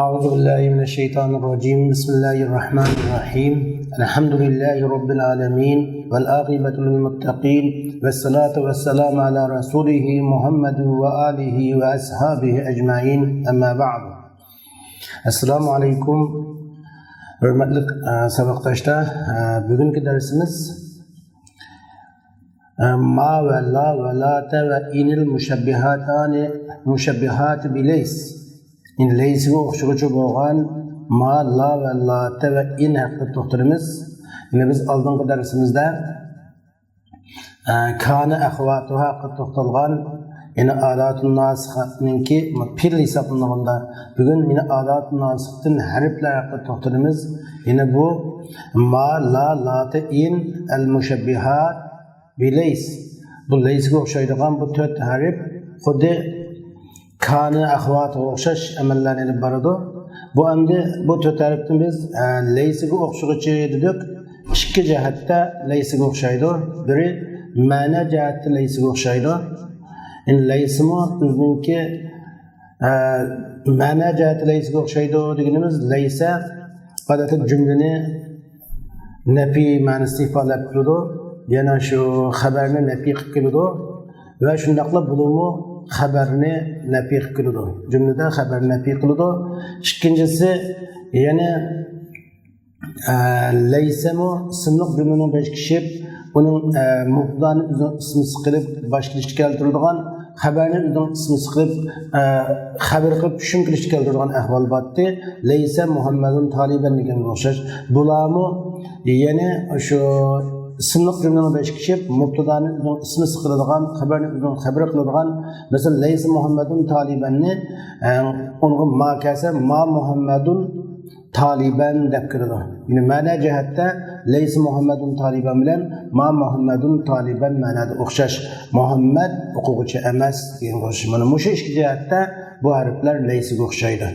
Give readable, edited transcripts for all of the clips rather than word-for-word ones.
أعوذ بالله من الشيطان الرجيم بسم الله الرحمن الرحيم الحمد لله رب العالمين والعاقبة للمتقين والصلاة والسلام على رسوله محمد وآله وأصحابه أجمعين أما بعد السلام عليكم hürmetli sabaqdaşlar bugünkü dersimiz ma ve la ve late ve inil müşebbihat bileys leysga o'xshovchi bo'lgan ma la ve late ve in haqida to'xtalamiz. Yine biz oldingi darsimizda kana ahvatuha haqida to'xtalgan yine adatun nasixatninki pil hisoblanaganda bugun yine adatun nasixatning harflar haqida to'xtalamiz. Yine bu ma la late in al mushabbihat bileys bu leysga o'xshaydigan bu to'rt harf xuddi kana ahvatuga o'xshash amallarni olib boradi. Bu endi bu to'rt harfni biz leysga o'xshovchi dedik. Ikki jihatda leysga o'xshaydi. Biri ma'na jihatda leysga o'xshaydi. Leysmi o'ziniki ma'na jihatda leysga o'xshaydi deganimiz leysa odatda jumlani nafiy ma'nosida ifodalab turadi. Yana shu xabarni nafiy qilib keladi va shundaqla bulumi xabarni nafiy qilib keladi. Jumlada xabarni nafiy qiladi. Ikkinchisi yana leysami ismli jumlani beshkishib uning mubtadani ismi qilib boshqacha keltiradigan xabarni o'zining ismi qilib xabar qilib tushuntirishga keltiradigan ahvol bordi. Leysa Muhammadun taliban deganga o'xshash. Bularmi yana shu ismli jumlani beshkishib mubtadani o'zining ismi qiladigan xabarni o'zining xabar qiladigan masalan leysa Muhammadun talibanni unga ma kelsa ma Muhammadun taliban deb kiradi. Yine ma'na jihatda leysa Muhammadun taliban bilan ma Muhammadun taliban ma'noda o'xshash. Muhammad o'quvchi emas degan o'xshash. Mana shu ikki jihatda bu harflar leysga o'xshaydi.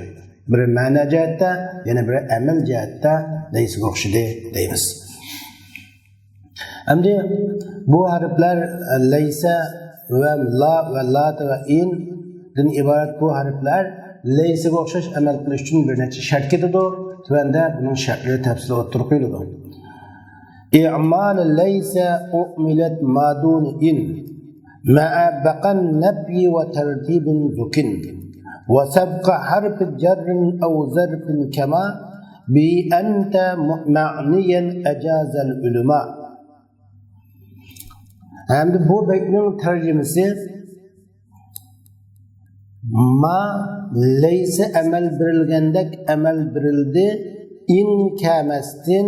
Biri ma'na jihatda, yana biri amal jihatda leysga o'xshaydi deymiz. Endi bu harflar leysa ve la ve lat ve in dan iborat bu harflar leysga o'xshash amal qilish uchun bir necha shart ketadi. Tuvanda buning shartlari tafsil o'tirib qo'yiladi. İ'mal leysa u'milat madun in ma'a baqan nafyi ve tertibin zukin ve sabqa harf jarrin aw zarfin kama bi anta ma'niyan ajazal ulama. Hem de bu beytinin tercümesi ma leyse emel birilgendek emel birildi in kemestin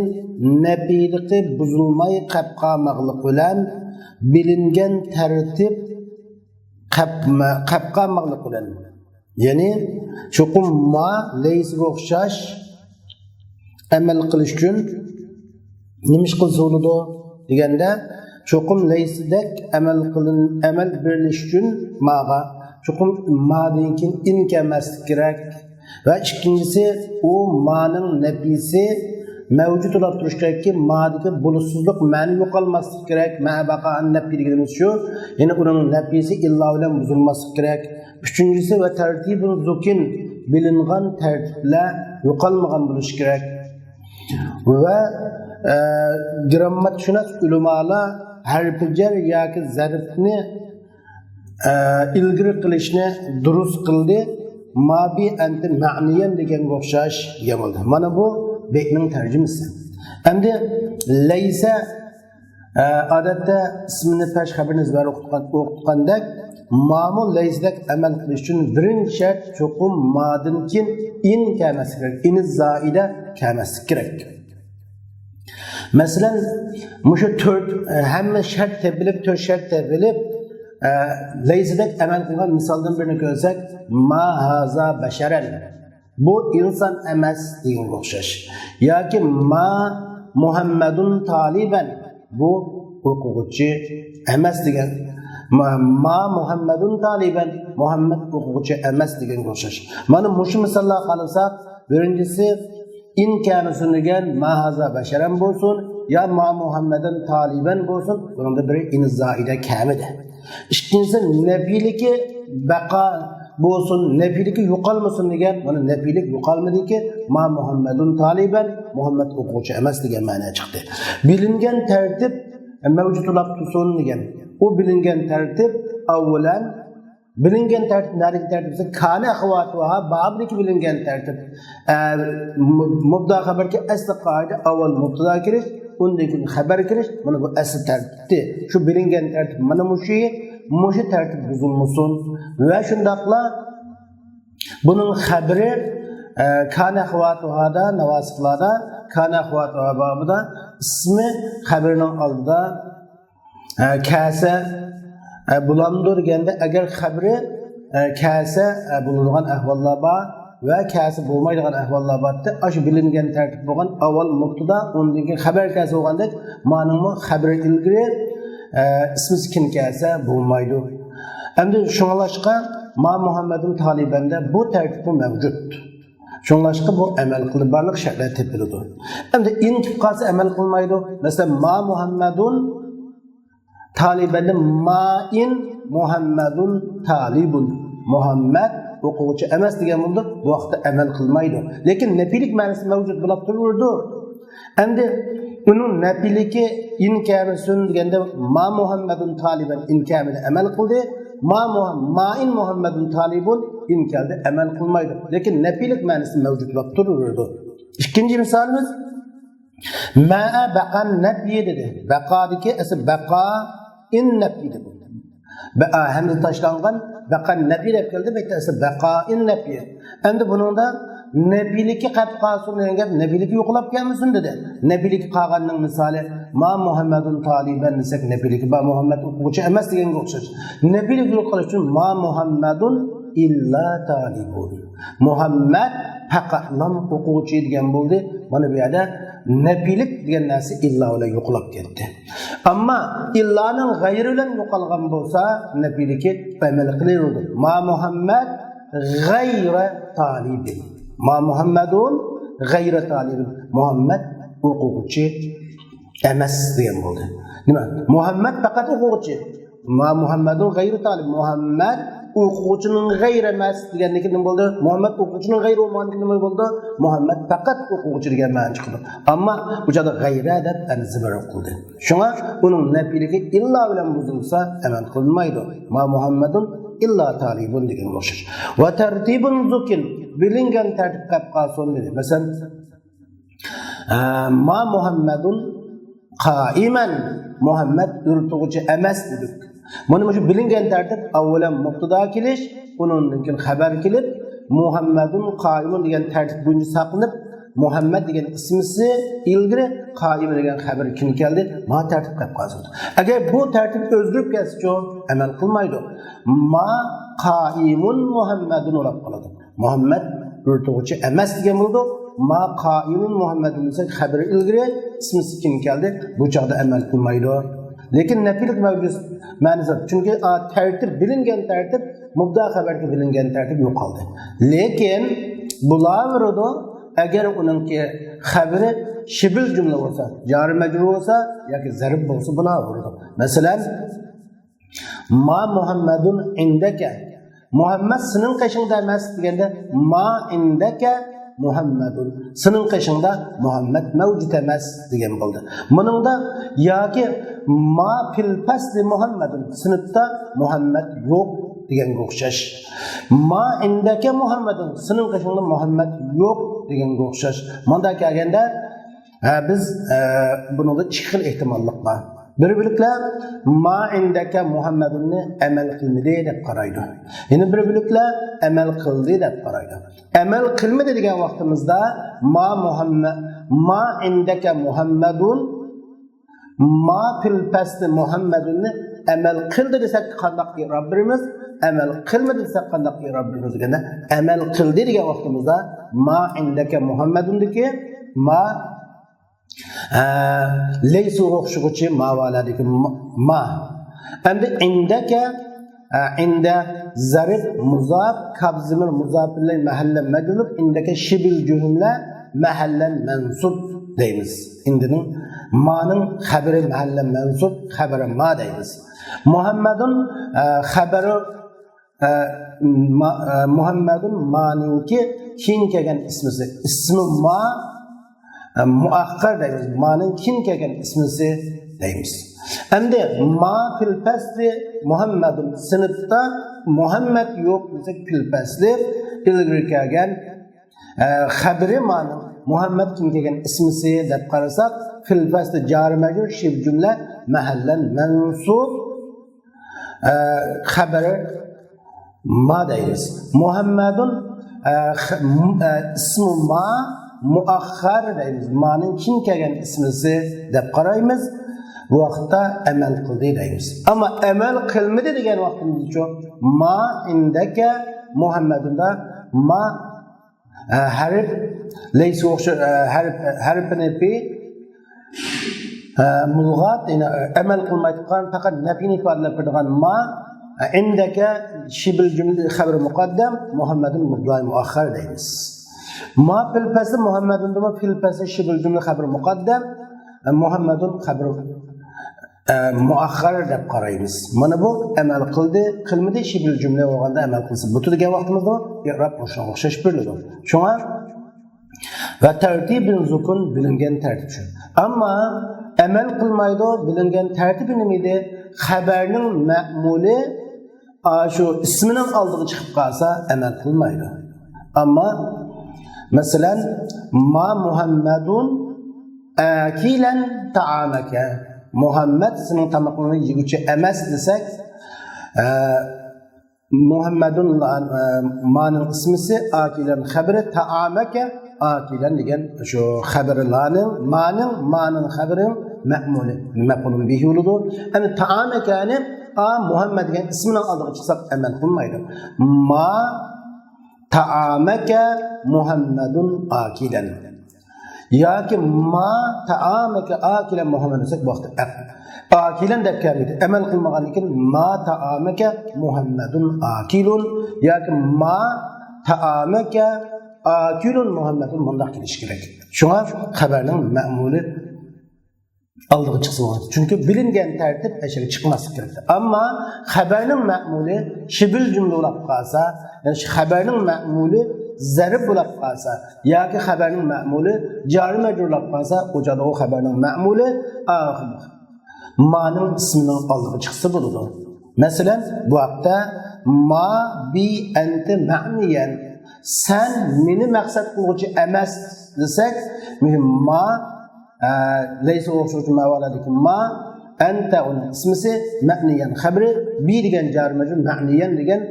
nebiyliği buzulmayı kapqamaqlık bilen bilingen tertip kapqamaqlık bilen yani çokum ma leyse o'xshash emel qilish uchun nimish qilsa bo'ladi deganda çokum leysidek emel birleş üçün mağa çokum ma'dinkin in kelmeslik gerek ve ikincisi o ma'nın nefisi mevcut olarak duruş gerek ki ma'daki bulutsuzluk ma'ni yok olmaslık gerek ma'baqa'an nefi dediğimiz şu yani onun nefisi illa ile bozulmaslık gerek. Üçüncüsü ve tertibin zukin bilingan tertiple yok olmagan buluş gerek ve grammatik ulumala harf jar yoki zarfni ilgari qilishni durust qildi. Mabi anti ma'niyan deganga o'xshash bo'ldi. Mana bu beytning tarjimasi. Endi leysa odatda ismini pesh xabarini izbar o'qitgandek ma'mul leysdak amal qilish uchun birinchi shart cho'qim ma'din kin in kelmasi kerak. In zaida kelmasi kerak. Mesela şu hemen şart tepilip, tört şart tepilip leysidek emel kılgan misaldan birini görsek ma haza beşeren bu insan emas degan o'xshash yoki ma Muhammedun taliban bu o'quvchi emas degan ma Muhammedun taliban Muhammed o'quvchi emas degan o'xshash. Mana shu misollar qilsak birincisi in kanusunigan ma haza beşeren bo'lsin ya ma Muhammedun taliban bo'lsin bunga biri in zaida kamida. İkincisi nebiylik baqa bo'lsin, nafiligi yo'qolmasin degan, mana nafilik yo'qolmadiki, ma Muhammadun taliban, Muhammad o'quvchi emas degan ma'no chiqdi. Bilingan tartib mavjudlab tursin degan. O bilingan tartib avvalan bilingan tartib narigi tartibsa kana ahvatuha babniki bilingan tartib. Mubda xabarga asli qoida avval mubtada kirish, undan keyin xabar kirish, mana bu asl tartibdir. Shu bilingan tartib mana mushu tartib buzulmasin va shundaqla buning xabari kana ahvatuhada navasiflarda kana ahvatuha babida ismi xabarining oldida kasa bulandır deganda agar xabri kasa bulungan ahvollar bor va kasa bo'lmaydigan ahvollar borda, shu bilingan tartib bo'lgan avval mubtada, undan keyin xabar kasa bo'lganda, ma'lumot xabri ilgari ismi kim kasa bo'lmaydi. Endi shunlashqa ma Muhammadun talibanda bu tartib mavjud. Shunlashqa bu amal qilib barliq shartlar tepiladi. Endi intib qolsa amal qilmaydi. Masalan, ma Muhammadun talibanda ma'in Muhammadun talibun. Muhammad o'quvchi emas degan bo'ldi, bu vaqtda amal qilmaydi. Lekin nafilik ma'nosi mavjud bo'lib turadi. Endi uning nafiligi inkami sun deganda ma Muhammadun taliban inkamini amal qildi. Ma'in Muhammadun talibun inkaldi amal qilmaydi. Lekin nafilik ma'nosi mavjud bo'lib turadi. İkinci misalimiz ma'a baqan nafiy dedi. Baqadiki asl baqa in nafiy dedi. Baqa hamza tashlangan baqan nafiy deb keldi. Bekasi baqa in nafiy. Endi buningda nafiliki qad qasun degan nafiliki yo'qolib kelmasin dedi. Nafiliki qolganning misoli ma Muhammadun taliban desak nafiliki ba Muhammad o'quvchi emas deganga o'xshash. Nafiliki yo'qolish uchun ma Muhammadun illa talibun. Muhammad faqatlam o'quvchi degan bo'ldi. Mana bu yerda nafilik degan narsa illa bilan yo'qolib ketdi. Ammo illaning g'ayri bilan yo'qolgan bo'lsa nafiliki amal qilaveradi. Ma Muhammad g'ayra talibin. Ma Muhammadun g'ayra talibin. Muhammad o'quvchi emas degan bo'ldi. Nima? Muhammad faqat o'quvchi. Ma Muhammadun g'ayra talib. Muhammad o'quvchining g'ayri emas degandan keyin bo'ldi. Muhammad o'quvchining g'ayri bo'lgandan nima bo'ldi? Muhammad faqat o'quvchi degan ma'no chiqdi. Ammo bu yerda g'ayra deb anzibir qildi. Shunga uning nafiligi illa bilan buzilsa amal qilmaydi. Ma Muhammadun illa talibun degan o'xshash. Va tartibun zukin bilingan tartib qilib qolsin dedi. Masalan, ma Muhammadun qaiman Muhammad o'rtug'uchi emas dedik. Mana shu bilingan tartib avvalan mubtada kelish, undan keyin xabar kelib, Muhammadun qaimun degan tartib bo'yicha saqlanib, Muhammad degan ismisi ilgari qaim degan xabar kim keldi? Ma tartib qilib qolsin. Agar bu tartib o'zgarib ketsa, amal qilmaydi. Ma qaimun Muhammadun olib qoladi. Muhammad o'rtug'uchi emas degan bo'ldi. Ma qaimun Muhammadun desa xabar ilgari ismisi kim keldi? Bu chaqda amal qilmaydi. Lekin nafilik mavjud ma'nosi. Chunki tartib bilingan tartib mubda xabarga bilingan tartib yo'qoldi. Lekin bularida agar uningki xabari shibil jumla bo'lsa, jar majrur bo'lsa yoki zarb bo'lsa bularida. Masalan, ma Muhammadun indaka. Muhammad sening qishingda emas deganda ma indaka Muhammadun. Sening qishingda Muhammad mavjud emas degan bo'ldi. Buningda yoki ma fil fasli Muhammadun. Sinfda Muhammad yo'q deganga o'xshash. Ma indaka Muhammadun. Sening qishingda Muhammad yo'q deganga o'xshash. Bunda kelganda biz buningda ikki xil ehtimollik bor. Bir-birliklar ma indaka Muhammadunni amal qilmadi deb qaraydi. Yana bir-birliklar amal qildi deb qaraydi. Amal qilmadi degan vaqtimizda ma indaka Muhammadun ma fil fasli Muhammadunni amal qildi desak qandoq Rabbimiz, amal qilmadi desak qandoq Rabbimiz deganda amal qildi degan vaqtimizda ma indaka Muhammadundiki ma leysu o'xshuguchi ma'valadiki ma. Endi indaka inda zarif muzaf kabzimir muzaf bilan mahallan majrur indaka shibil jumla mahallan mansub deymiz. Indining ma'ning xabari mahallan mansub xabari ma deymiz. Muhammadun xabari Muhammedun ma'ninki keyin kelgan ismisi. İsmi ma muakkar deymiz. Ma'nin keyin kelgan ismisi deymiz. Endi ma fil fasli Muhammedun sınıfta Muhammed yok desek fil fasli ilgiri kelgan xabri ma'nin Muhammed kim kelgan ismisi deb qarasak fil fasli jari majrur shib jumla mahallan mansub xabari ma deymiz. Muhammedun ismi ma muakhar deymiz. Ma'ning kim kelgan ismisi deb qaraymiz. Bu vaqtda amal qildi deymiz. Ammo amal qilmadi degan vaqtimizda ma indaka Muhammedunda ma harf laysa harfini fi mulg'at amal qilmaydigan faqat nafini ifodalab turgan ma indaka shibl jumla xabar muqaddam Muhammedun mudlay muakhar deymiz. Ma fil fasl Muhammedun fil fasl shibl jumla xabar muqaddam Muhammedun xabar muakhar deb qaraymiz. Mana bu amal qildi, qilmadi shibl jumla bo'lganda amal qilsa. Bu degan vaqtimizda i'rob o'xshash beriladi. Shunga va tartibun zukun bilingan tartib shu. Ammo amal qilmaydi bilingan tartibi nima edi? Xabarning ma'muli shu ismining oldiga chiqib qolsa amal qilmaydi. Ammo masalan ma Muhammadun akilan ta'amaka Muhammed senin tamakını yiyguchi emas desek Muhammedun ma'nin ismisi akilan xabari ta'amaka akilan degan shu xabarlarning ma'nin xabarin ma'mulun bihi uludu. Yani ta'amaka yani Muhammed degan ismining oldiga chiqsak amal qilmaydi. Ma ta'amaka Muhammedun akilan yoki ma ta'amaka akilan Muhammad desek bu vaqtda akilan deb kelmaydi. Amal qilmagan ekan ma ta'amaka Muhammadun akilun yoki ma ta'amaka akilun Muhammadun bunday kelish kerak. Shunga xabarning ma'muli oldiga chiqsa bo'ladi. Chunki bilingan tartib ashara chiqmaslik kerak. Ammo xabarning ma'muli shibl jumla bo'lib qolsa, ya'ni xabarning ma'muli zarb bo'lib qolsa yoki xabarning ma'muli jari majrur bo'lib qolsa, o'jada o xabarning ma'muli ma'ning ismining oldiga chiqsa bo'ladi. Masalan, bu vaqtda ma bi anta ma'niyan sen meni maqsad qiluvchi emas desak, ma laysa o'xshovchi ma'valadikum ma anta uning ismisi ma'niyan xabri bi degan jari majrur ma'niyan degan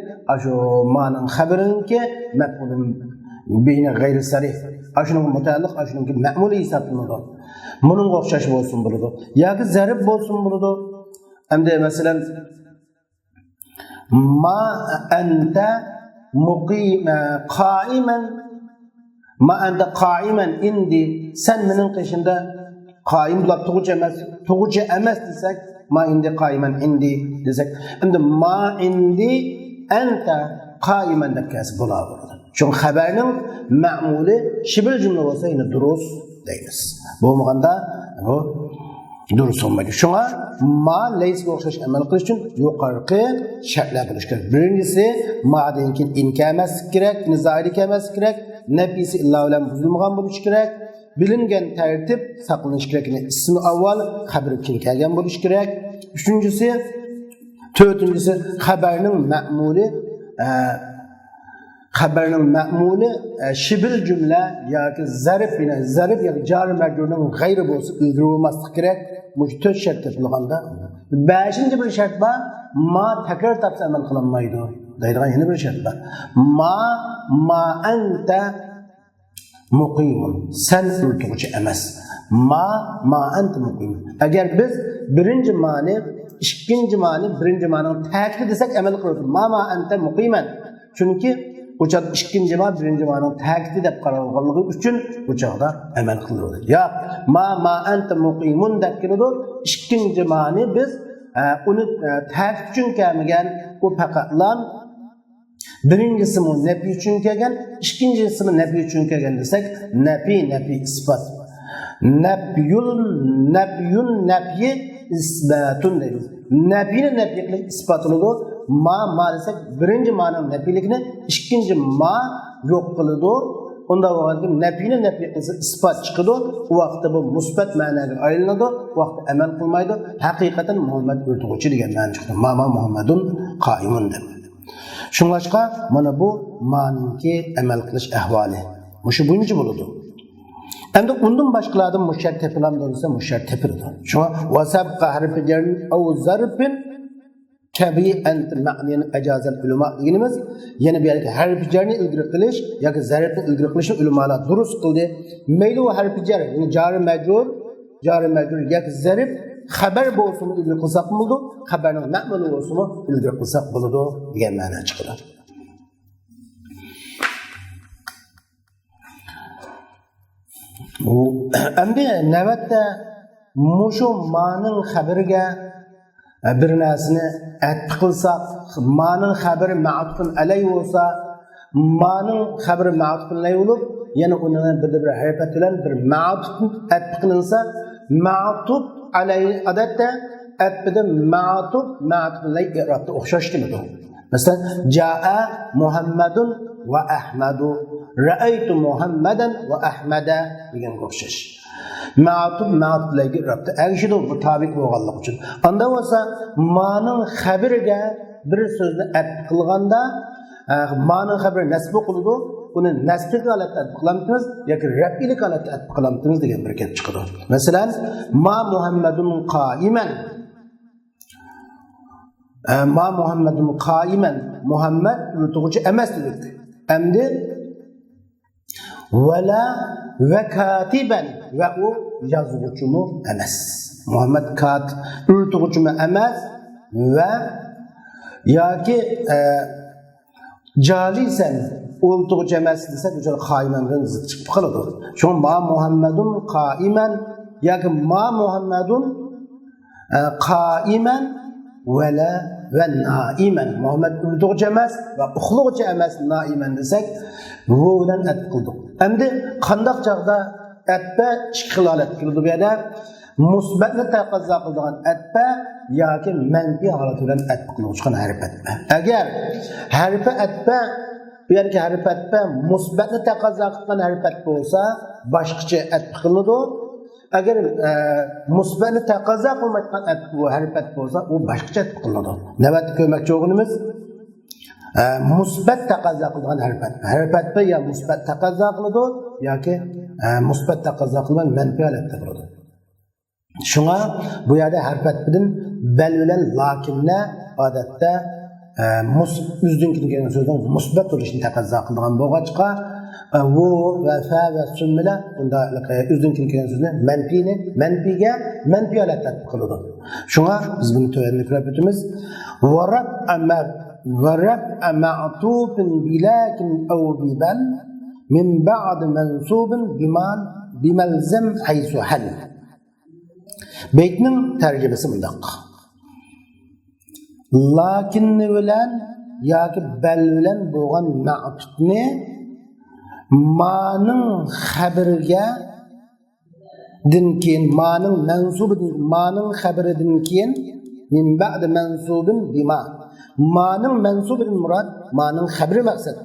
shu ma'ning xabarinki maf'ulun bihi g'ayri sarih ashunga mutaalliq ashunga ma'muli hisoblanadi. Buningga o'xshash bo'lsin bo'ladi yoki zarb bo'lsin bo'ladi. Endi masalan ma anta qa'iman ma anta qa'iman indi sen mening qishimda qoim bo'lib tug'uchi emas desak ma indi qa'iman indi desak endi ma indi anta qa'iman deb kelsa bo'ladi. Chunki xabarning ma'muli shibl jumla bo'lsa yine durus deymiz. Bo'lmaganda bu durus bo'lmaydi. Shunga ma laysga o'xshash amal qilish uchun yuqorqi shartlar bo'lish kerak. Birinchisi ma'dan keyin inka emas kerak, nizoilik emas kerak, nafisi illa bilan buzilmagan bo'lish kerak. Bilingan tartib saqlanish kerak. Ismi avval, xabar keyin kelgan bo'lish kerak. Uchinchisi To'rtinchisi xabarning ma'muli shibl jumla yoki zarf yoki jar majrurning g'ayri bo'lsa ilgari bo'lmaslik kerak. Bu 4 shart topilganda 5-chi bir shart bor, ma takror topsa amal qilinmaydi deydigan yana bir shart bor. Ma anta muqimun sen o'rtug'chi emas. Ma anta muqimun. Agar biz birinchi ma'ni ikkinchi ma'ni birinchi ma'ni ta'kid desak amal qiladi. Ma anta muqiman. Chunki o'chaq ikkinchi ma'ni birinchi ma'ni ta'kid deb qaralganligi uchun o'chaqda amal qiladi. Ya ma anta muqimun deb keladi. Ikkinchi ma'ni biz uni ta'kid uchun kelmagan, u faqatlan birincisi nafi uchun kelgan, ikkinchisi nafi uchun kelgan desak, nafi isbat. Nafyun isbatun deymiz. Nafini nafiy qilib isbotlanadi. ma desek birinci ma'nın nefilikini, ikinci ma yok kılıdı. Onda vakti nefini nefi kılsa ispat çıkıdı. O vakti bu musbat ma'naga aylanadi. O vakti amel kılmaydı. Hakikaten Muhammed öldürücü degan ma'na çıktı. Ma Muhammedun qaimun deb. Şunlaşqa mana bu ma'ninki amel qilish ahvoli. Mushu birinchi bo'ladi. Endi undan boshqalardan mushar tepilam bo'lsa mushar tepiladi. Shunga wasabqa harfi jarrin aw zarfin tabi'an ma'nin ajazal ulama deganimiz, yana bu yerga harfi jarni ilgari qilish yoki zarfni ilgari qilishni ulamolar durust qildi. Mayli u harfi jar, ya'ni jari majrur yoki zarf xabar bo'lsin ilgari qilsak bo'ladi, xabarning ma'muli bo'lsin ilgari qilsak bo'ladi degan ma'no chiqadi. Endi navbatda mushu ma'ning xabariga bir narsani atf qilsak, ma'ning xabari ma'tufun alay bo'lsa, ma'ning xabari ma'tufun alay bo'lib, yana uni bir harakat bilan bir ma'tuf atf qilinsa, ma'tuf alay odatda atfda ma'tuf alay i'robda o'xshash keladi. Masalan, jaa Muhammadun va Ahmadu, ra'aytu Muhammadan va Ahmada degan o'xshash. Ma'tuflarga irobda agishidi bu tabiq bo'lganlik uchun. Anda bo'lsa ma'ning xabariga bir so'zni atf qilganda ma'ning xabari nasb qiladi, uni nasbli holatda atf qilamiz yoki raf'ili holatda atf qilamiz degan bir gap chiqadi. Masalan, ma Muhammadun qaiman. Ma Muhammadun qaiman. Muhammad o'tuvchi emas dedik. Endi wala ve katiben ve o yazıcımı emas. Muhammed kat ürtücümü emas ve ya ki calisen ürtücü emas desek güzel kaimen'den zıt çıkıp kalır. Şu ma Muhammedun kaimen ya ki ma Muhammedun kaimen ve naimen. Muhammed ürtücü emas ve uxluğucu emas naimen desek bu bilan atf qildik. Endi qandaq chaqda atfa ikki xil holat keladi bu yerda. Musbatni taqozo qiladigan atfa yoki manfiy holat bilan atf qilinadigan harf atfa. Agar harf atfa bu yerga harf atfa musbatni taqozo qilgan harf atfa bo'lsa, boshqacha atf qilinadi. Agar musbatni taqozo qilmaydigan atfa bu harf atfa bo'lsa, u boshqacha atf qilinadi. Navbatda ko'rmoqchi bo'lganimiz musbat taqozo qilgan harf ya musbat taqozo qiladi yoki musbat taqozo qilgan manfiy holatda bo'ladi. Shunga bu yerda harf atfdan bal bilan lakinna odatda o'zidan kelgan so'zdan musbat bo'lishini taqozo qilgan bo'lg'achqa bu va fa va sun bilan unda o'zidan kelgan so'zni manfiga manfiy holatda qiladi. Shunga biz buni to'g'ri ko'rib o'tamiz. ورفع معطوف بلكن أو ببل من بعد منصوب بملزم حيث حل. Beytnin tercümesi mındaq. Lakin bilen yoki bel bilen bo'lgan ma'tufni ma'ning xabariga din keyin ma'ning mansubidan ma'ning xabaridan keyin min ba'd mansubin bima. Ma'ning mansubidan murad ma'ning xabari maqsad.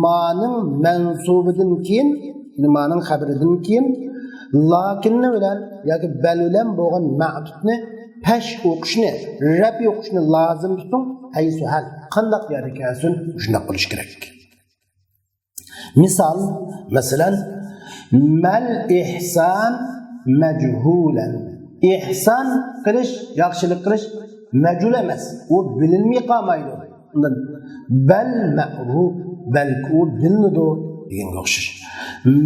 Ma'ning mansubidan keyin, ma'ning xabaridan keyin lakinni bilan yoki bal bilan bo'lgan ma'tufni pesh o'qishni, rab o'qishni lozim tuting. Haysu hal qandoq yarakasin shunday qilish kerak. Misal, masalan, mal ihsan majhulan. İhsan qilish, yaxshilik qilish majhul emas. U bilinmay qolmaydi. Undan bal ma'ruf, balki u bilinadi deganga o'xshash.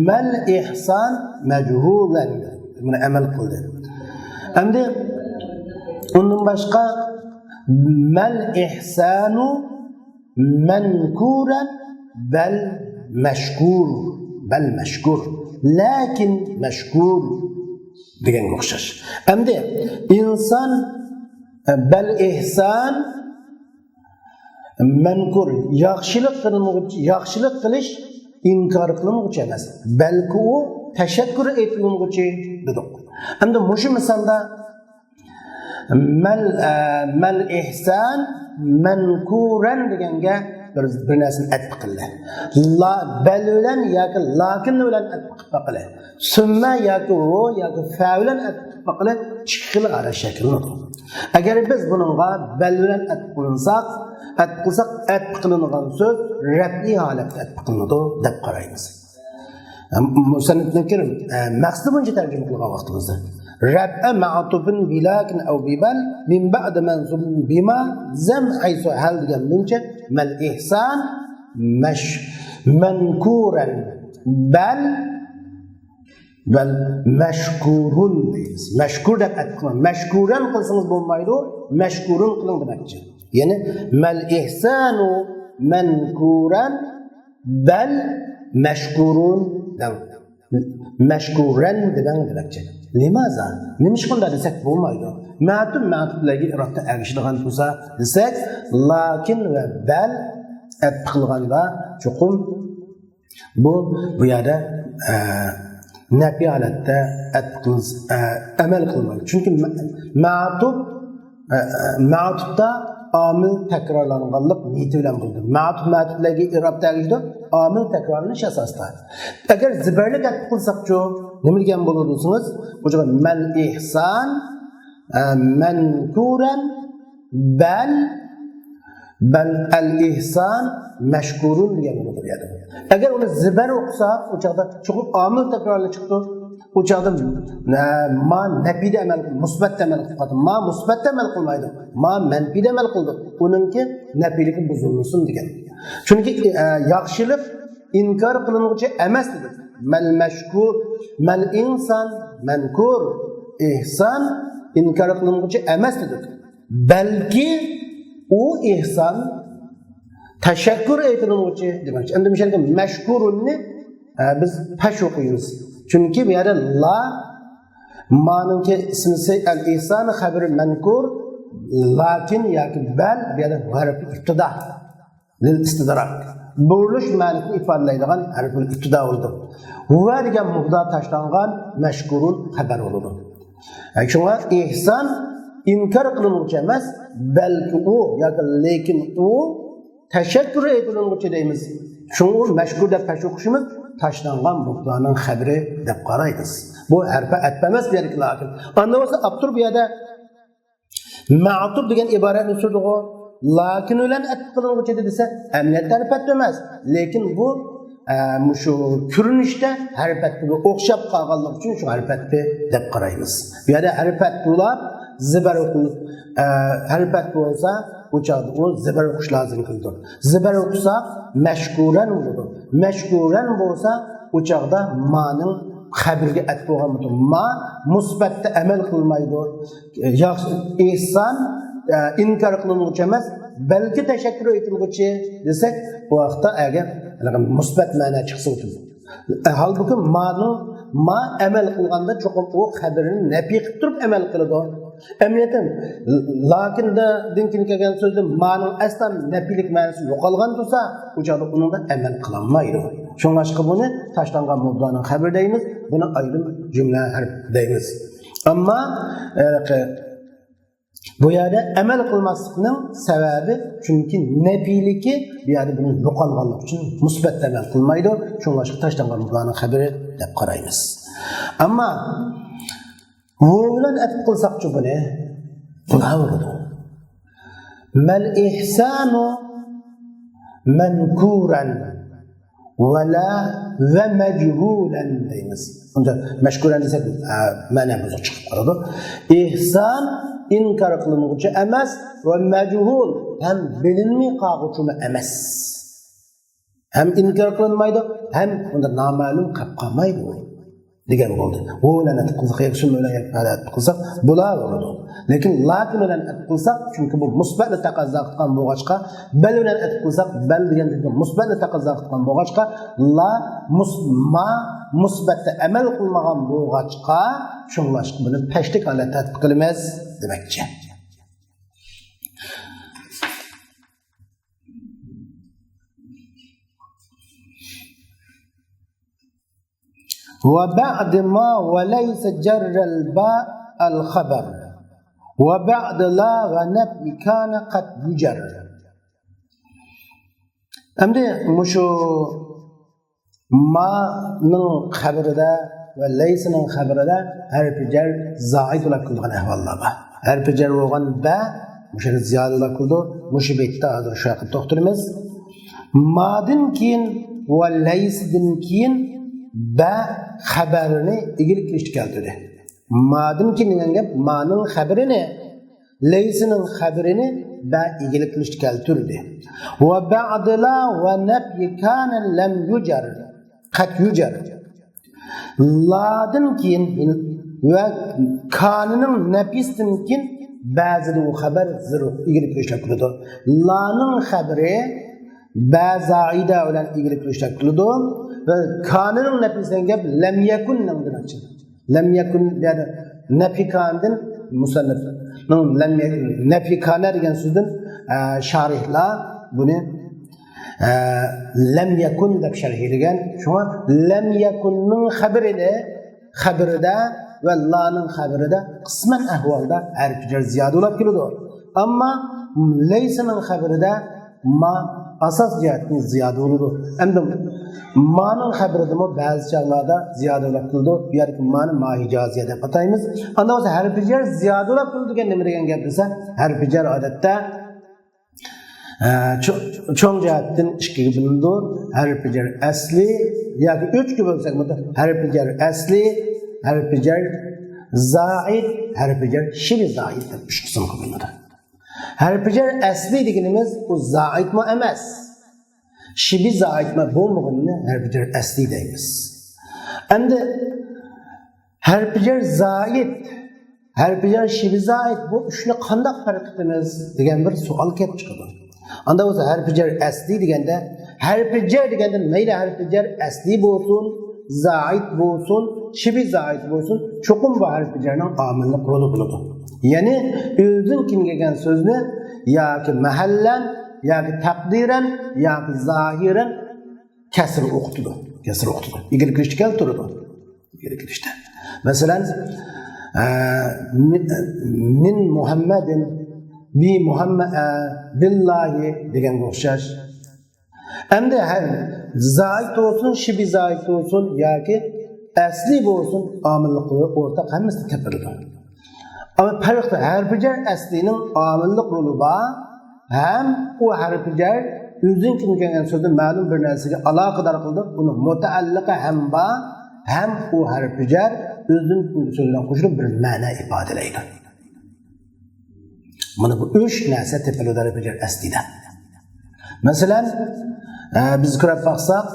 Mal ihsan majhulan. Buni amal qildi. Endi undan boshqa mal ihsanu mankuran bal mashkur. Bal mashkur. Lakin mashkur deganga o'xshash. Endi inson bal ihsan mankur yaxshilik qilish inkor qilinuvchi emas, balki u tashakkur etiluvchi dedik. Endi mushu misolda mal ihsan mankuran deganga bir narsani atbiq qildi. La bal bilan yoki lakin bilan atbiq qildi. Summa yoki ro yoki fa bilan atbiq qildi. Ikki xil ara shakldir. Agar biz buningga bal bilan atbiq qilsak, atbiq qilingan so'z rabbiy holatda atbiq qilinadi deb qaraymiz. Musannifning maqsadi buncha tarjima qilgan vaqtimizda rab'a ma'tufun bilakin aw bibal min ba'd mansub bima zam haythu hal degan buncha mal ihsan mankuran bal mashkurun deymiz. Mashkur deb aytgan. Mashkuran qilsangiz bo'lmaydi, mashkurun qiling demakchi. Ya'ni mal ihsanu mankuran bal mashkurun mashkuran demakchi. Limaza? Nima shunday desak bo'lmaydi. Ma'tublarga iroda erishadigan bo'lsa desak, lakin va bal qilganda cho'qim bu yerda nafi holatda amal qilmaydi. Chunki ma'tubda amil takrorlanganlik niyati bilan bo'ldi. Ma'tublarga iroda erishdi, amil takrorlanish asosida. Agar zibarlik qilsak-chu nima degan bo'lursiz? O'sha mal ihson mankuran bal al ihson mashkurun degan bo'ladi. Agar uni zibar o'qisak, o'chaqda chuqur omil takrorlanib chiqdi. O'chaqda ma nafida amal, musbatda amal qiladi. Ma musbatda amal qilmaydi. Ma manfida amal qildi. Uningki nafiligi buzilsin degan. Chunki yaxshilik inkor qilinuvchi emas dedi. Mal mashkur, mal inson mankur, ihson inkor qilinuvchi emas dedi. Balki u ihson tashakkur etiluvchi demakchi. Endi mishalga mashkurunni biz pash o'qiymiz. Chunki bu yerda la ma'nunki ismisi al ihson xabar mankur lakin yoki bal bu yerda harf ibtida lil istidrak. Burilish ma'nosini ifodalaydigan harful ibtida bo'ldi. Va degan muqdar tashlangan mashkurun xabar bo'ldi. Shunga ihson inkor qilinuvchi emas, balki u yoki lekin u tashakkur etiluvchi deymiz. Shunga mashkur deb pash o'qishimiz tashlangan muqdarning xabari deb qaraymiz. Bu harfa atpamas dedik lakin. Anda bo'lsa abtur bu yerda ma'tub degan iboratni so'zig'i lakin bilan atbiq qilinuvchi desa, amniyat harfat emas. Lekin bu shu ko'rinishda harfatga o'xshab qolganlik uchun shu harfatni deb qaraymiz. Bu yerda harfat bo'lib zibar o'qilib harfat bo'lsa o'chadi u zibar o'qish lozim qildi. Zibar o'qisak mashkuran bo'ladi. Mashkuran bo'lsa o'chaqda ma'ning xabarga atbo'lgan bo'ladi. Ma musbatda amal qilmaydi. Yaxshi ihson inkor qilinuvchi emas, balki tashakkur etiluvchi desak, bu vaqtda agar musbat ma'no chiqsa o'tadi. Halbuki ma amal qilganda cho'qim u xabarini nafi qilib turib amal qiladi. Emniyetim, lakinda dinkin kelgan so'zda ma'nun aslan nafilik ma'nosi yo'qolgan bo'lsa, o'chada uningga amal qilinmaydi. Shunga chiqib buni tashlangan muddaning xabar deymiz, buni ayrim jumla harf deymiz. Ammo bu yerda amal qilmaslikning sababi chunki nafiligi bu yerda buni yo'qolganlik uchun musbat amal qilmaydi. Shunga chiqib tashlangan muddaning xabari deb qaraymiz. Ammo Vu'lan atib qilsaqchi buni bulavurdu. Mal ihsanu mankuran wala va majhulan deymiz. Unda mashkuran desak ma'namiz chiqib qoladi. Ihson inkor qilinuvchi emas va majhul ham bilinmay qoluvchi emas. Ham inkor qilinmaydi, ham unda noma'lum qolib qolmaydi. degan bo'ldi. U bilan qilsak, shun bilan qilsak bo'laveradi. Lekin lakin bilan qilsak, chunki bu musbatni taqozo qilgan bo'lg'achqa, bal bilan qilsak, bal degan chunki musbatni taqozo qilgan bo'lg'achqa, la musma musbatda amal qilmagan bo'lg'achqa, shunlashib buni pashlik holatda tatbiq qilamiz demakchi. وبعد ما وليس جر الباء الخبر وبعد لا ونفي كان قد يجر. Endi mushu ma'ning xabarida va laysining xabarida harfi jar zaid bo'lib qilgan ahvollar bor. Harfi jar bo'lgan ba mushu ziyodalar qildi. Mushu betda hozir shu haqida to'xtalamiz. Ma'dan keyin va laysdan keyin ba xabarini igilik qilishga keltirdi. Ma'dan keyin degan gap ma'ning xabarini, laysining xabarini ba igilik qilishga keltirdi. Va ba'dala va nafy kana lam yujar. Qad yujar. La'dan keyin va kanının nafisdan keyin ba'zida u xabar ziruq igilik qilishga keltirdi. La'ning xabari ba zaida bilan igilik qilishga keltirdi. Ve kanının nefisinden gap lem yakun demek. Lem yakun yani nefi kandan musannif. Nefi kana degan so'zdan sharihlar buni lem yakun deb sharhlagan. Shuna lem yakunning xabarida ve la'ning xabarida qisman ahvolda harf jar ziyoda bo'lib keladi. Ammo laysaning xabarida ma asas jihatdan ziyoda bo'ladi. Endi ma'ning xabarida ba'zi chog'larda ziyoda bo'lib keladi. Bu yerda ma'ni mahijoziya deb ataymiz. Anda o'zi harf jar ziyoda bo'lib keladi degan nima degan gap desa, harf jar odatda cho'ng jihatdan ikkiga bo'linadi. Harf jar asli yoki uchga bo'lsak, harf jar asli, harf jar zaid, harf jar shibh zaid deb uch qismga bo'linadi. Harf jar asli deganimiz o zaid mi emas. Shibh zaid mi bo'lmaganini harf jar asli deymiz. Endi harf jar zaid, harf jar shibh zaid bu uchni qanday farq qilamiz degan bir savol kelib chiqadi. Anda o'zi harf jar asli deganda, harf jar deganda mayli harf jar asli bo'lsin, zaid bo'lsin, shibh zaid bo'lsin, cho'qim bu harf jarning omillik roli bo'ladi. Yani özün kim gelgen sözünü yoki mahallan yoki taqdiran yoki zahiran kasr o'qitdi. Kasr o'qitdi. Igil kirishga keltirdi. Igil kirishda. Masalan, min Muhammadin bi Muhammad billahi deganga o'xshash. Endi zaid olsun, shibh zaid olsun yoki asli bo'lsin, omillik o'rta hammasi kapirildi. Ama farklı harf jar aslinin amillik rolu var. Hem o harf jar özün kim gelgen sözün ma'lum bir narsaga aloqador qildi. Uni mutaalliqi ham bor, hem o harf jar özün so'zdan qo'shilib bir ma'no ifodalaydi. Mana bu üç narsa tepelida harf jar aslida. Masalan, biz ko'rib baqsak,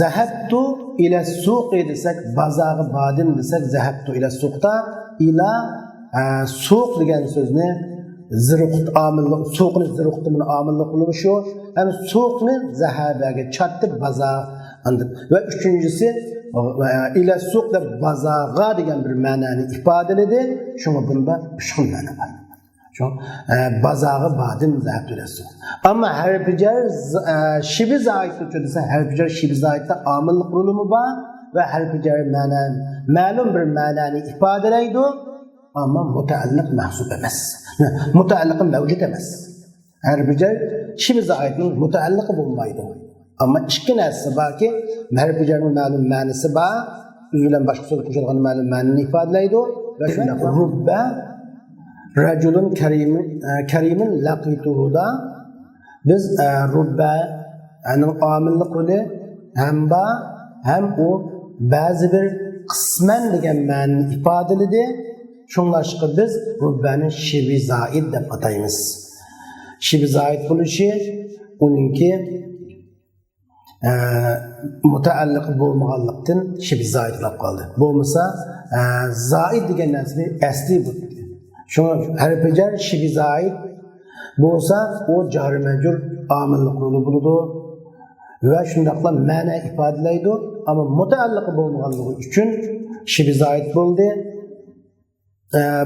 Zahabtu ila suqi desek, bazarı badin desek, zahabtu ila suqta ila suq degan so'zni ziruqt amillik, suqni ziruqti bilan amillik qilib shu, ham suqni zahabaga chatib bazar andib. Va uchinchisi ila suq deb bazarga degan bir ma'noni ifodaladi. Shunga bunda uch xil ma'no bor. Şu bazarı badin zahabtırası. Ama harf jar shibh zaid desa, harf jar shibh zaidda amillik rolumu bor ve harf jar ma'lum bir ma'noni ifodalaydi, ama mutaalliq mahsub emas. Mutaalliqi mavjud emas. Harf jar shibh zaidning mutaalliqi bo'lmaydi. Ama ikki narsa borki, harf jarning ma'lum ma'nosi bor, o'zidan boshqa so'z qo'shilgan ma'lum ma'noni ifodalaydi va shunda rubba Racülün kerimin laqituhuda biz rubba amillik roli hem o bazı bir kısmen degan ma'noni ifodaladi. Shunlashqa biz rubbani shibh zaid deb ataymiz. Shibh zaid bo'lishi uninki mutaalliq bo'lmaganlikdan shibh zaid bo'lib qoldi. Bo'lmasa zaid degan narsa asli bo'ldi. Şuna harf jar shibh zaid bo'lsa, o jar majrur amillik roli bo'ladi va shundaqla ma'no ifodalaydi, ama mutaalliq bo'lmaganligi uchun shibh zaid bo'ldi.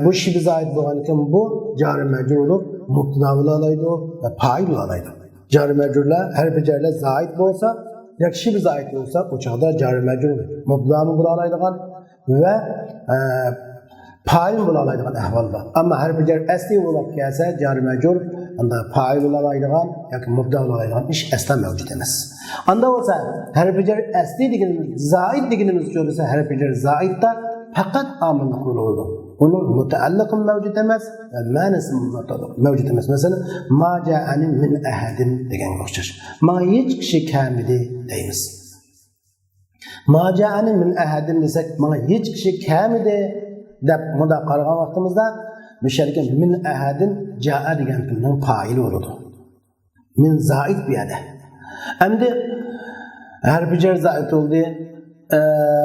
Bu shibh zaid bo'lgan ekan bu jar majrurlik mutlaviy olaydi va fa'il olaydi. Jar majrurlar harf jarlar zaid bo'lsa, yoki shibh zaid bo'lsa, o chaqda jar majrur mutlaviy bo'la oladigan ve fail bo'lalaydigan ahvolda. Ammo harfi jar asli bo'lib kelsa, jar majrur unda fail bo'lalaydigan yoki mubda bo'lalaydigan ish aslan mavjud emas. Anda bo'lsa harfi jar asli deganimiz zaid deganimiz bo'lsa harfi jar zaidda faqat omillik bo'ladi. Onun mutaalliqi mavjud emas va ma'nosi mavjud emas. Masalan, ma ja'ani min ahadin deganga o'xshash. Ma hech kishi kelmadi deymiz. Ma ja'ani min ahadin desak, ma hech kishi kelmadi deb bunda qaragan vaqtimizda musharika min ahadin ja'a degan fi'lning fa'ili bo'ladi. Min zaid bu yerda. Endi harfi jar zaid bo'ldi.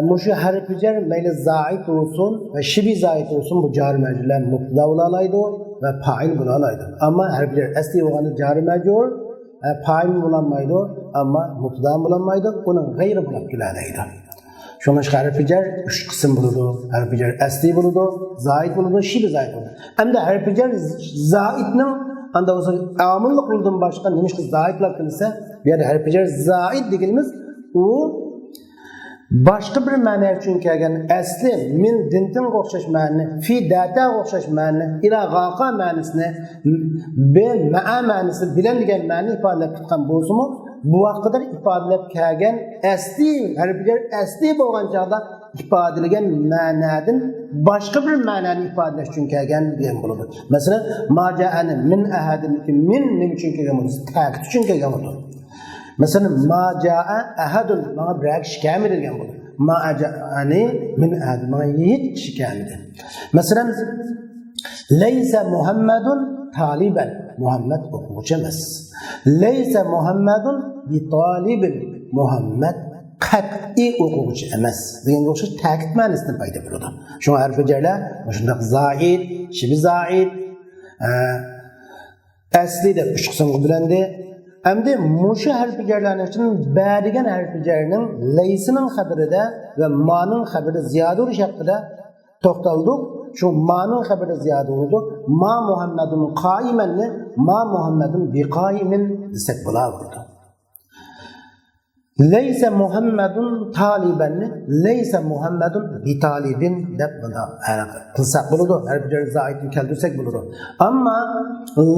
Muşu harfi jar mayli zaid olsun ve şibi zaid olsun bu jar mecruller mubtada bo'lalaydi ve fa'il bo'lalaydi. Ama harfi jar asli bo'lgani jar mecrur fa'il bo'lanmaydi, ama mubtada bo'lanmaydi, uning g'ayri bo'lib keladi. Şuna harfi jar 3 qism bo'ladi. Harfi jar asli bo'ladi, zaid bo'ladi, şibi zaid bo'ladi. Endi harfi jar zaidning anda bo'lsa amillik bo'lgan boshqa nima zaidlar qilsa, bu yerda harfi jar zaid deganimiz u başqa bir ma'no uchun kelgan asli min dintin o'xshash ma'ni, fi data o'xshash ma'ni, ila g'aqa ma'nisini, be ma'a ma'nisi bilan degan ma'ni ifodalab tutgan bo'lsa-mu, bu vaqtda ifodalab kelgan asli harflar asli bo'lgan chog'da ifodalagan ma'nodan boshqa bir ma'noni ifodalash uchun kelgan degan bo'ladi. Masalan, ma ja'ani min ahadin min nima uchun kelgan bo'lsa, ta'kid uchun kelgan bo'ladi. Mesela ma ja'a ahadun bana bir kişi gelmedi degan bo'ladi. Ma ja'ani min ahad bana hiç kişi gelmedi. Mesela leysa Muhammedun taliben Muhammed o'quvchi emas. Leysa Muhammedun bi talibin Muhammed qat'iy o'quvchi emas. Degan o'xshash ta'kid ma'nosida paydo bo'ladi. Shu harfi jarlar shunday zaid, shibi zaid, aslida 3 qismga bo'lindi. Endi muşu harfi jarlarning uchun ba'digan harfi jarning laysinin xabarida va ma'ning xabarida ziyoda bo'lish haqida to'xtaldik. Shu ma'ning xabarida ziyoda bo'ldi. Ma Muhammadun qoimanni ma Muhammadun biqoimin desak bo'lardi. Laysa Muhammadun talibanni laysa Muhammadun bitalibin deb bunda qilsak bo'ladi. Harfi jar zaidni keltirsak bo'ladi. Ammo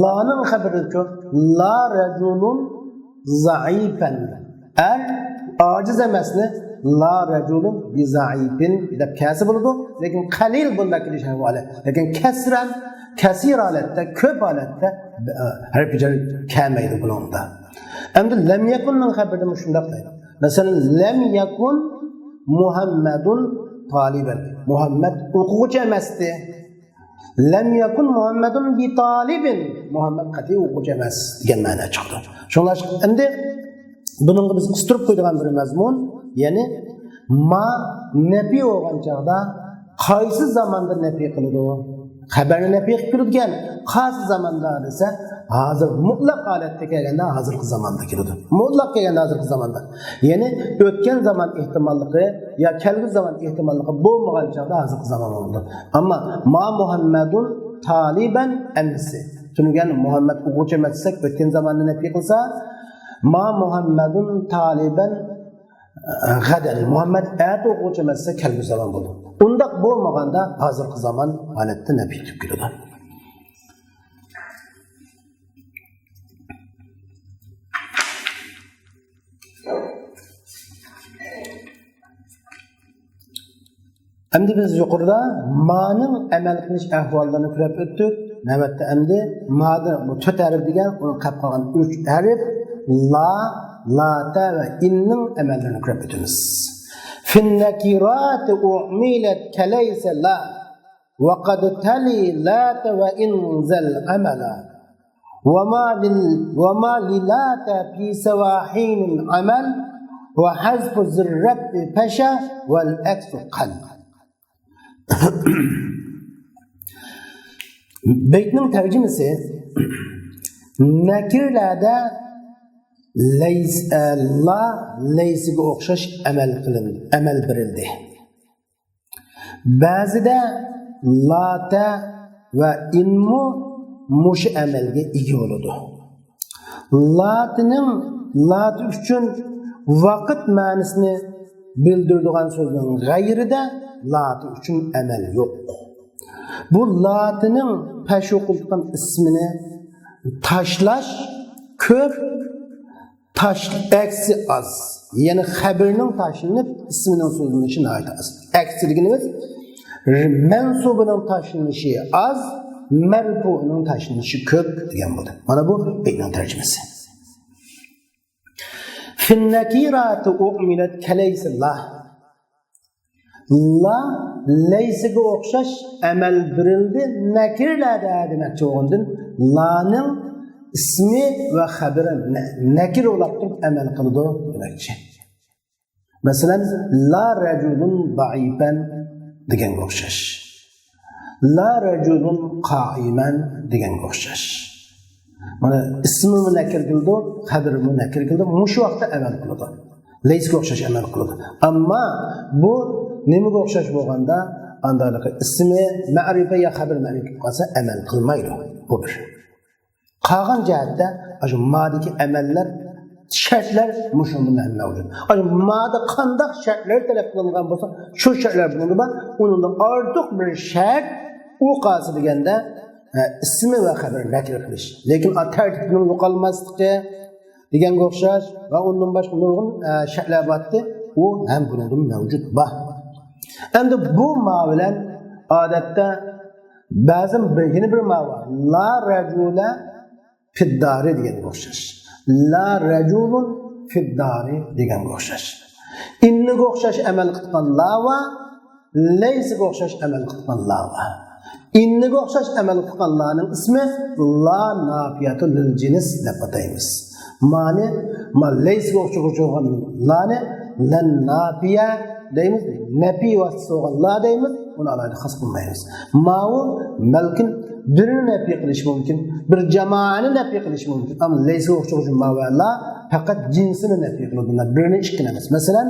la'ning xabaricha la rajulun zaifan ojiz emasni la rajulun bi zaifin deb kelsa bo'ladi. Lekin qalil bunda kelish ahvoli. Lekin kasran kasir holatda, ko'p holatda harfi jar kelmaydi bunda. Endi lam yakunning xabarida shunday deydi. Masalan, lam yakun Muhammadun taliban. Muhammad o'quvchi emasdi. Lam yakun Muhammadun bi talibin. Muhammad qat'iy o'quvchi emas degan ma'no chiqdi. Shunlar endi buningga biz qistirib qo'ygan bir mazmun, ya'ni ma nafi bo'lgan chog'da qaysi zamonda nafi qiladi? Xabarni nafi qilgan qaysi zamonda desa, hozir mutlaq holatda kelganda hozirgi zamonda keladi. Mutlaq kelganda hozirgi zamonda. Ya'ni o'tgan zaman ehtimolligi yo kelgusi zaman ehtimolligi bo'lmagan chog'da hozirgi zamon bo'ldi. Ammo ma Muhammadun taliban amsi. Tunugan Muhammad o'quvchi emas desak, o'tgan zamonni nafi qilsa, ma Muhammadun taliban gadan. Muhammad at o'quvchi emas desa, kelgusi zaman bo'ldi. Undaq bo'lmaganda hozirgi zaman holatda nafi deb keladi. Endi biz yuqorida ma'ning amal qilish ahvollarini ko'rib o'tdik. Navbatda endi ma'da bu 4 harf degan, uni qolib qolgan 3 harf la, lata va inning amallarini ko'rib o'tamiz. Fin nakirat u'milat kalaysa la wa qad tali lata va inzal amala wa ma lilata fi sawahin amal wa hazfu zirrat fasha wal aksu qalb. Beytning tarjimasi nakirlarda la laysiga o'xshash amal berildi. Ba'zida lata va inmu mush amalga ega bo'ladi. Lat uchun vaqt ma'nosini bildiradigan so'zning g'ayrida latı üçün emel yok. Bu latının peşokultan ismini taşlaş, köp, taş, eksi az. Yani haberinin taşlanıp isminin sözünüşü ait az. Eksiliginiz mensubunun taşlanışı az, merfu'nun taşlanışı köp diyen buldu. Bana bu beynin tercümesi. Finnekiratu u'milet keleysillah. La leysige okşaş emel birildi nekirlerde demekçi oğundun. La'nın ismi ve haberi nekir olaktım emel kıldı demekçi. Mesela la reculun da'ifen degen okşaş. La reculun qaimen degen okşaş. Mana ismimi nekir kıldı, haberimi nekir kıldı. Muşu vaqtda emel kıldı. Leysige okşaş emel kıldı. Ama bu nemiga o'xshash bo'lganda andaligi ismi ma'rifa ya xabar ma'rifa qolsa amal qilmaydi bu bir. Qolgan jihatda shu ma'dagi amallar shartlar mushunda mavjud. Shu ma'da qanday shartlar talab qilingan bo'lsa, shu shartlar bilan undan ortiq bir shart u qolsa deganda ismi va xabar nakir qilish. Lekin tartibni yo'qolmasligi deganga o'xshash va undan boshqa nurg'un shartlar bordi. U ham bundan mavjud bor. Endi bu ma'vilen adette bazı yeni bir ma'va la racule fiddari degan o'xshash. La raculun fiddari degan o'xshash. Inniga o'xshash amal qilgan lava, leysiga o'xshash amal qilgan lava. Inniga o'xshash amal qilgan laning ismi la nafiyatu lil jins deb ataymiz. Ma'ni ma leysiga o'xshagan lani lan nafiya deymiz, nafi vasıtası olan la deymiz, bunu alayda xas qilmaymiz. Ma'u malkin birini nafi qilish mumkin, bir jamoani nafi qilish mumkin. Ama leysa o'xshash ma'va la faqat jinsini nafi qiladilar, birini ishqin emas. Masalan,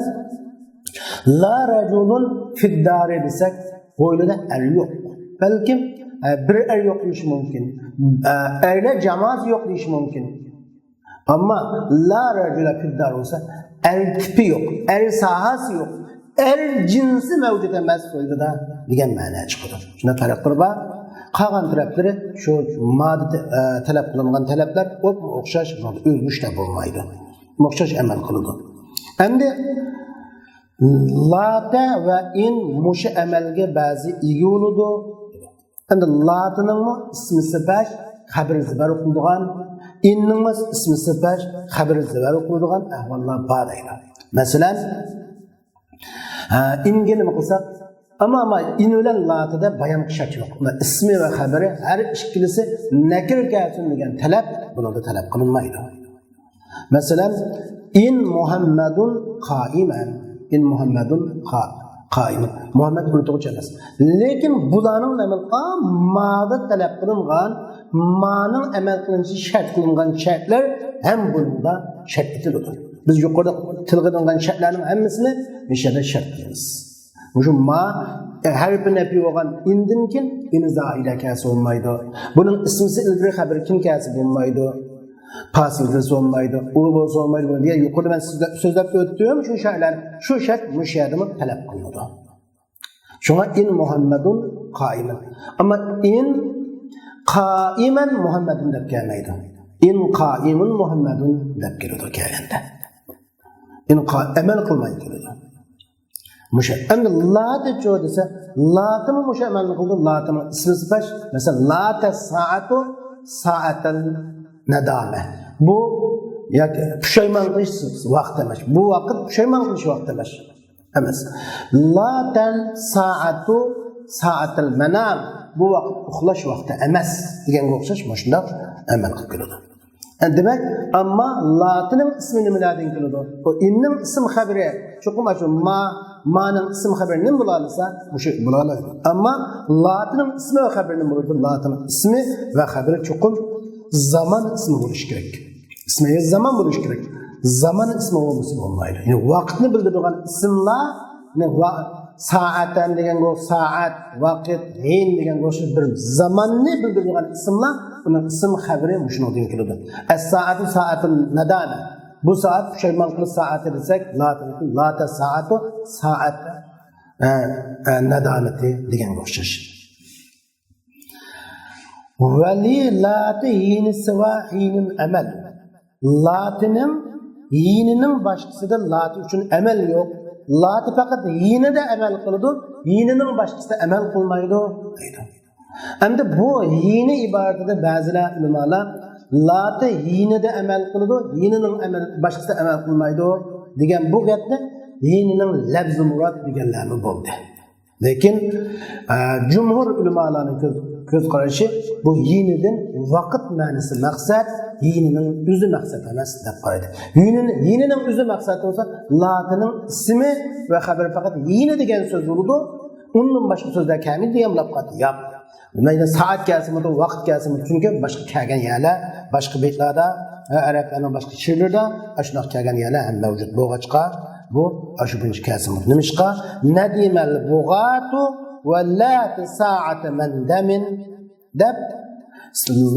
la raculun fiddari desak, qo'ynida er yo'q. Balkim bir er yo'q deyish mumkin. Erlar jamoasi yo'q deyish mumkin. Ama la racula fiddari olsa er tipi yok, er sahası yok. Er cinsi mevcut emas qo'ydida degan ma'no chiqadi. Shunda talablar bor. Qolgan talablari shu modda talab qilingan talablar o'xshash o'zgarishda bo'lmaydi. O'xshash amal qiladi. Endi lata va in mush amalga ba'zi ega bo'ladi. Endi latining ismi sifat xabar zibar o'qilgan, inning ismi sifat xabar zibar o'qilgan ahvollar bor edi. Masalan, inga nima qilsak, ama in bilan latida bayon shart yo'q. Ismi va xabari har ikkilisi nakir kelsin degan talab bunda talab qilinmaydi. Masalan, in Muhammadun qaiman, in Muhammadun qaiman. Muhammad o'rtoqcha emas. Lekin bularning amalga ma'da talab qilingan, ma'ning amal qilinishi shart qilingan shartlar ham bunda shart etiladi. Biz yuqorida tilg'ilingan shartlarning hammasini mishada shart qilamiz. Şu ma her bir nefi olan indinkin iniza ile kâsi olmaydı. Bunun ismisi ilgili haber kim kâsi olmaydı. Pasılgısı olmaydı. Uğurlusu olmaydı diye yukarıda ben sözler öttüğüm şu şart müşahedimi talep kılıyordu. Şuna in Muhammedun kaimen. Ama in kaimen Muhammedun dep gelmeydi. In kaimun Muhammedun dep geliyordu kâyende. In emel kılmayı geliyordu. Muşa. Endi la'da çoğu dese, la'da mı muşa emelini kıldı? La'da mı? İsmi sıfaş. Mesela la'da sa'atu sa'atan nedame. Bu püşeyman kılış vakit demek. Bu vakit püşeyman kılış vakit demek. Emez. La'dan sa'atu sa'atal menam. Bu vakit uxlaş vakti emez. Digen okşaş boşunda emel kılıyordu. Demek ama la'tının ismini miladin kılıyordu. O innin isim haberi çokum açı ma'nın isim haberini bulalıysa bu şey bulalıydı. Ama la'tının ismi ve haberini bulurdu. La'tının ismi ve haberi çokum zaman ismi buluş gerek. İsmiye zaman buluş gerek. Zaman ismi olması olmaydı. Yani vaktini bildirdiğin isimla saatten degen go saat, vakit, hin degen go bir zamanını bildirdiğin isimla bunun isim haberi muşun olduğunu kılıdı. Es-saatu saatin nedane. Bu saat püşeyman kılı saati desek, la'ta saatu saat nadameti deganga o'xshash. Vali lati yinisi va yinin amal. Latinin yininin başkasıda lati için amel yok. Lati fakat yinide amel kıldı, yininin başkasıda amel kılmaydı. Hem de bu yini ibaretinde bazılar ulamalar lati yinide amel kıldı, yininin başkasıda amel kılmaydı degan bu gapni yininin labzi murad deganlarni bo'ldi. Lekin jumhur ulamalarning ko'z qarashi bu yinidan vaqt ma'nosi maqsad, yininin o'zi maqsad emas deb qaraydi. Yininin o'zi maqsad bo'lsa, latining ismi va xabar faqat yini degan so'z bo'ladi. Undan boshqa so'zlar kamil degan lafzat yo'q. Mayli soat kelsimidi, vaqt kelsimidi, chunki boshqa kelgan yerlar, boshqa betlarda, arablarning boshqa she'rlarda shunaqa kelgan yerlar ham mavjud bo'lg'achqa bu shu birinchi kelsimidi. Nimishqa nadimal bughatu wallat sa'at mandamin deb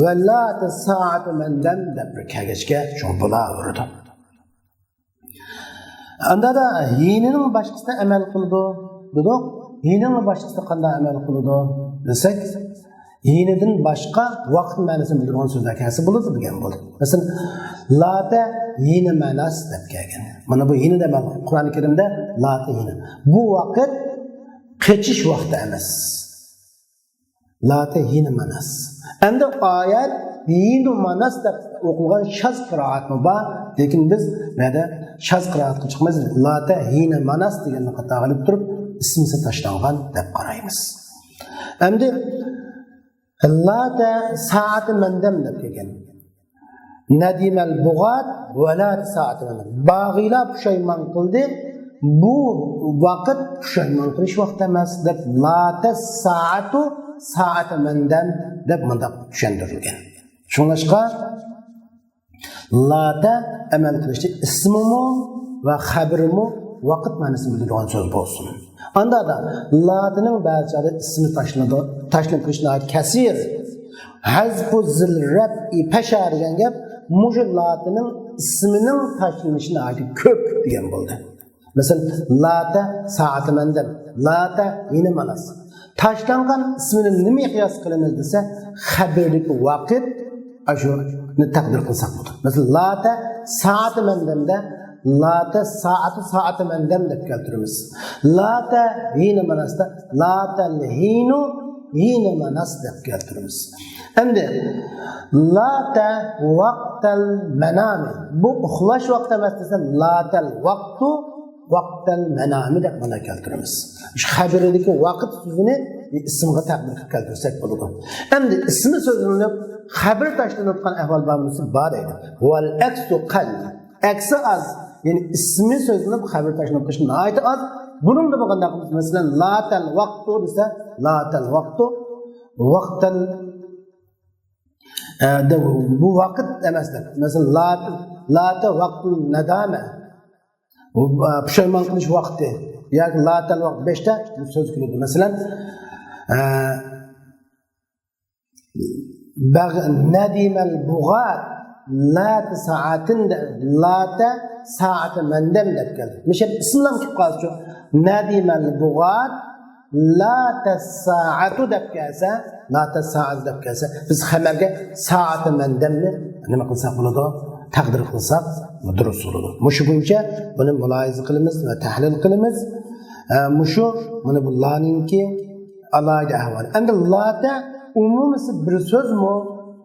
wallat sa'at mandam deb kelgachga shu bo'laverdi. Anda da yininin başkasına amel kıldı. Dedik, yininin başkasına qanday amel kıldı desek, yinidin başka vaqt ma'nosini bildirgan so'zlar kelsa bo'ladi degan bo'ldi. Masalan, lata yini ma'nosi deb kelgan. Mana bu yini demak Qur'oni Karimda lata yini. Bu vaqt qechish vaqti emas. Lata yini ma'nosi. Endi oyat yini ma'nosi deb o'qilgan shaz qiroatmi bor, lekin biz mana shaz qiroatga chiqmaymiz. Lata yini ma'nosi deganni qata qilib turib ismisi tashlangan deb qaraymiz. Endi lata saat mandam deb kelgan. Nadimal bug'at va lat saat mandam. Bag'ila pushaymon qildi. Bu vaqt pushaymon qilish vaqti emas deb lata saatu saat mandam deb mundaq tushuntirilgan. Shunlashqa lata amal qilishni ismimi va xabarimi vaqt ma'nosini bildirgan so'z bo'lsin. Anda da latining ba'zilari ismi tashlantirishni kasir hazfu zilrab pashar degan gap mush latining ismining tashlanishini ko'p degan bo'ldi. Masalan, lata saat mandam, lata yini ma'nosi. Tashlangan ismini nima qiyos qilamiz desa, xabarlik vaqt ashuni taqdir qilsak bo'ladi. Masalan, lata saat mandamda lata saat mandam deb keltiramiz. Lata yini ma'nosida lata hinu yini ma'nosi deb keltiramiz. Endi lata vaqtal manami bu uxlash vaqti emas desa latal vaqtu vaqtal manami deb mana keltiramiz. Shu xabaridagi vaqt so'zini ismga taqdir qilib keltirsak bo'ladi. Endi ismi so'zini xabar tashlanayotgan ahvol bor edi. Wal aksu qal aksi az yani ismi sözünü xabar tashlanib qilishni aytib az. Bunun da bo'lganda masalan latal vaqtu desa latal vaqtu vaqtal bu vaqt emas deb. Masalan lata vaqtul nadama pushaymon qilish vaqti yoki latal vaqt 5 ta so'z keladi. Masalan nadimal bughat lata saatin lata saat mandam deb keldi. Mishab ismlam kelib qoldi shu. Nadimal bughat lata saatu deb kelsa, lata saat deb kelsa, biz xabarga saat mandamni nima qilsak bo'ladi? Taqdir qilsak durust bo'ladi. Mushu bo'yicha buni muloyiza qilamiz va tahlil qilamiz. Mushu mana bu laninki alayda ahvol. Endi lata umumisi bir so'zmi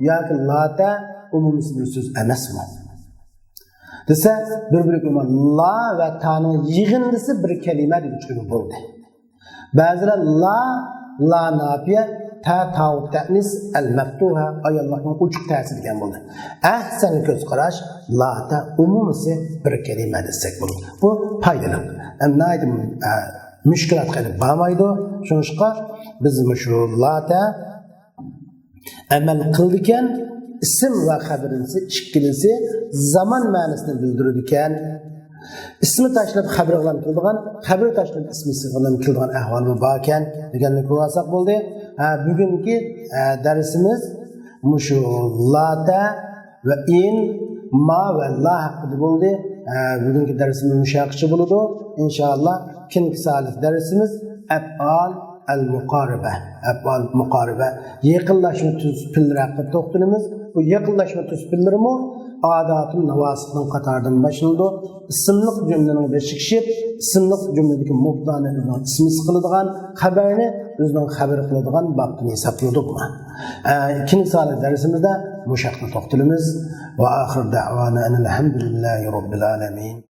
yoki lata umumisi bir so'z emasmi? Desa bir-biriga la va ta'ning yig'indisi bir kalima deb tushunib bo'ldi. Ba'zilar la nafiya ta'u ta'nis al-maftuha ayollarning uchuq ta'sir degan bo'ldi. Ahsan ko'z qarash la ta umumisi bir kalima desak bo'ladi. Bu foydali. Endi mushkulat qilib bo'lmaydi. Shuningga biz shu la ta amal qildikan ism va xabarinisi ikkilisi zaman ma'nosini bildirar ekan. Ismi tashlab xabar bilan qilgan, xabar tashlab ismi bilan qilgan ahvolni bor ekan deganni ko'rsak bo'ldi. Bugungi darsimiz mushu lata va in ma va la haqida bo'ldi. bugünkü dersimiz müşakişi buludu. İnşallah ikinci saat dersimiz Ef'al el-Mukaribe. Ef'al mukaribe. Yakınlaşma tüspilleri hakkında toxtunumuz. Bu yakınlaşma tüspilleri mi? Adatın navasının katardan başlandı. İsimlik cümlenin beşikşip, isimlik cümledeki mubdani özünün ismi sıkılıdığan, haberini özünün haberi kılıdığan baktını hesapladık mı? İkinci saat dersimizde muşaklı toxtunumuz. Ve ahir da'vana enelhamdülillahi rabbil alemin.